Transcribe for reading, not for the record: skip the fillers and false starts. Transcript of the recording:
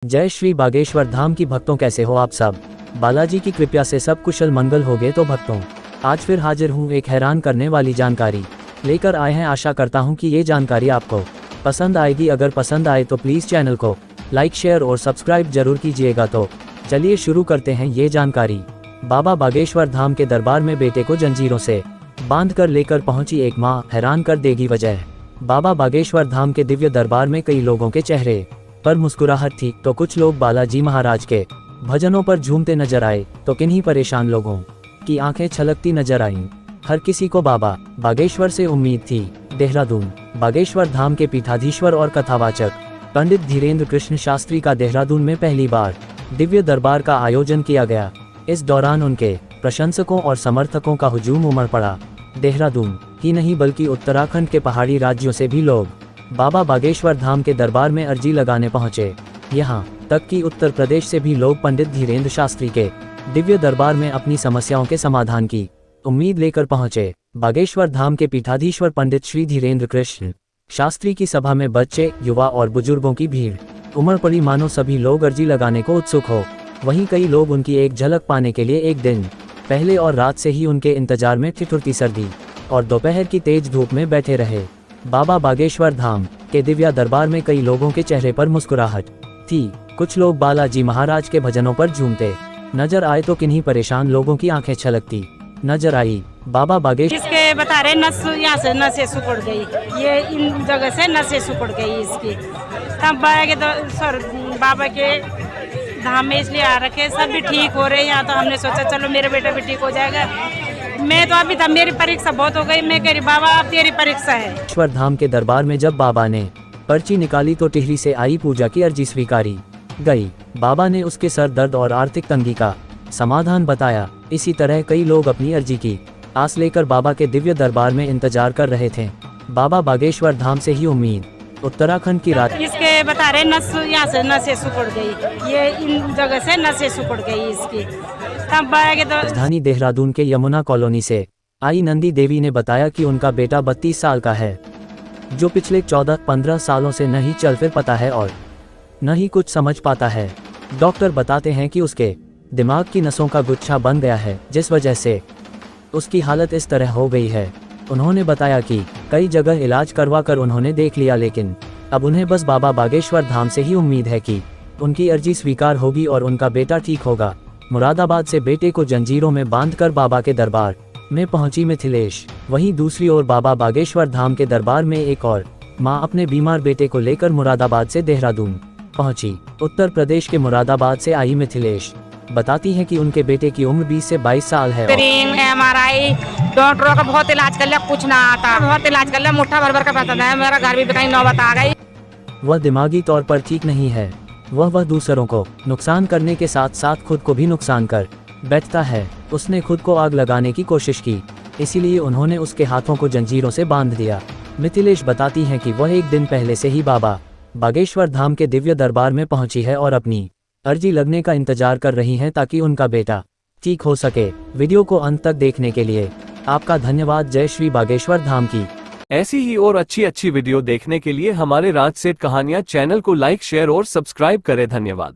जय श्री बागेश्वर धाम की भक्तों, कैसे हो आप सब। बालाजी की कृपा से सब कुशल मंगल हो गए। तो भक्तों, आज फिर हाजिर हूँ एक हैरान करने वाली जानकारी लेकर आए हैं। आशा करता हूँ कि ये जानकारी आपको पसंद आएगी। अगर पसंद आए तो प्लीज़ चैनल को लाइक, शेयर और सब्सक्राइब जरूर कीजिएगा। तो चलिए शुरू करते हैं ये जानकारी। बाबा बागेश्वर धाम के दरबार में बेटे को जंजीरों से बांध कर लेकर पहुंची एक मां, हैरान कर देगी वजह। बाबा बागेश्वर धाम के दिव्य दरबार में कई लोगों के चेहरे पर मुस्कुराहट थी, तो कुछ लोग बालाजी महाराज के भजनों पर झूमते नजर आए, तो किन्हीं परेशान लोगों की आंखें छलकती नजर आईं। हर किसी को बाबा बागेश्वर से उम्मीद थी। देहरादून। बागेश्वर धाम के पीठाधीश्वर और कथावाचक पंडित धीरेन्द्र कृष्ण शास्त्री का देहरादून में पहली बार दिव्य दरबार का आयोजन किया गया। इस दौरान उनके प्रशंसकों और समर्थकों का हुजूम उमड़ पड़ा। देहरादून ही नहीं बल्कि उत्तराखंड के पहाड़ी राज्यों से भी लोग बाबा बागेश्वर धाम के दरबार में अर्जी लगाने पहुंचे। यहां तक कि उत्तर प्रदेश से भी लोग पंडित धीरेन्द्र शास्त्री के दिव्य दरबार में अपनी समस्याओं के समाधान की उम्मीद लेकर पहुंचे। बागेश्वर धाम के पीठाधीश्वर पंडित श्री धीरेन्द्र कृष्ण शास्त्री की सभा में बच्चे, युवा और बुजुर्गों की भीड़ उमड़ पड़ी, मानो सभी लोग अर्जी लगाने को उत्सुक हो। वहीं कई लोग उनकी एक झलक पाने के लिए एक दिन पहले और रात से ही उनके इंतजार में ठिठुरती सर्दी और दोपहर की तेज धूप में बैठे रहे। बाबा बागेश्वर धाम के दिव्या दरबार में कई लोगों के चेहरे पर मुस्कुराहट थी। कुछ लोग बालाजी महाराज के भजनों पर झूमते नजर आए, तो किन्हीं परेशान लोगों की आंखें छलकती नजर आई। बाबा बागेश्वर इसके बता रहे नस यहाँ से नसें सिकुड़ गई, ये इन जगह से नसें सिकुड़ गई इसकी। तब बाबा के धाम में इसलिए आ रखे, सब भी ठीक हो रहे हैं। यहाँ तो हमने सोचा चलो मेरा बेटा भी ठीक हो जाएगा। मैं तो अभी था, मेरी परीक्षा बहुत हो गई। मैं कह रही बाबा अब तेरी परीक्षा है। बागेश्वर धाम के दरबार में जब बाबा ने पर्ची निकाली तो टिहरी से आई पूजा की अर्जी स्वीकारी गई। बाबा ने उसके सर दर्द और आर्थिक तंगी का समाधान बताया। इसी तरह कई लोग अपनी अर्जी की आस लेकर बाबा के दिव्य दरबार में इंतजार कर रहे थे। बाबा बागेश्वर धाम से ही उम्मीद। उत्तराखंड की रात। इसके बता रहे नस यहाँ से नसें सिकुड़ गई, ये इन जगह से नसें सिकुड़ गई इसकी। तब राजधानी देहरादून के यमुना कॉलोनी से आई नंदी देवी ने बताया कि उनका बेटा 32 साल का है, जो पिछले 14-15 सालों से नहीं चल फिर पाता है और न ही कुछ समझ पाता है। डॉक्टर बताते हैं कि उसके दिमाग की नसों का गुच्छा बन गया है, जिस वजह से उसकी हालत इस तरह हो गई है। उन्होंने बताया कि कई जगह इलाज करवा कर उन्होंने देख लिया, लेकिन अब उन्हें बस बाबा बागेश्वर धाम से ही उम्मीद है कि उनकी अर्जी स्वीकार होगी और उनका बेटा ठीक होगा। मुरादाबाद से बेटे को जंजीरों में बांधकर बाबा के दरबार में पहुंची मिथिलेश। वहीं दूसरी ओर बाबा बागेश्वर धाम के दरबार में एक और मां अपने बीमार बेटे को लेकर मुरादाबाद से देहरादून पहुंची। उत्तर प्रदेश के मुरादाबाद से आई मिथिलेश बताती हैं कि उनके बेटे की उम्र 20 से 22 साल है। MRI डॉक्टरों का बहुत इलाज कर लिया, कुछ ना आता। बहुत इलाज कर लिया, मुट्ठा भर भर का पैसा है। मेरा घर भी बताई नौबत आ गई। वह दिमागी तौर पर ठीक नहीं है। वह दूसरों को नुकसान करने के साथ साथ खुद को भी नुकसान कर बैठता है। उसने खुद को आग लगाने की कोशिश की, इसीलिए उन्होंने उसके हाथों को जंजीरों से बांध दिया। मिथिलेश बताती हैं कि वह एक दिन पहले से ही बाबा बागेश्वर धाम के दिव्य दरबार में पहुंची है और अपनी अर्जी लगने का इंतजार कर रही हैं ताकि उनका बेटा ठीक हो सके। वीडियो को अंत तक देखने के लिए आपका धन्यवाद। जय श्री बागेश्वर धाम की। ऐसी ही और अच्छी वीडियो देखने के लिए हमारे राज सेठ कहानियां चैनल को लाइक, शेयर और सब्सक्राइब करें। धन्यवाद।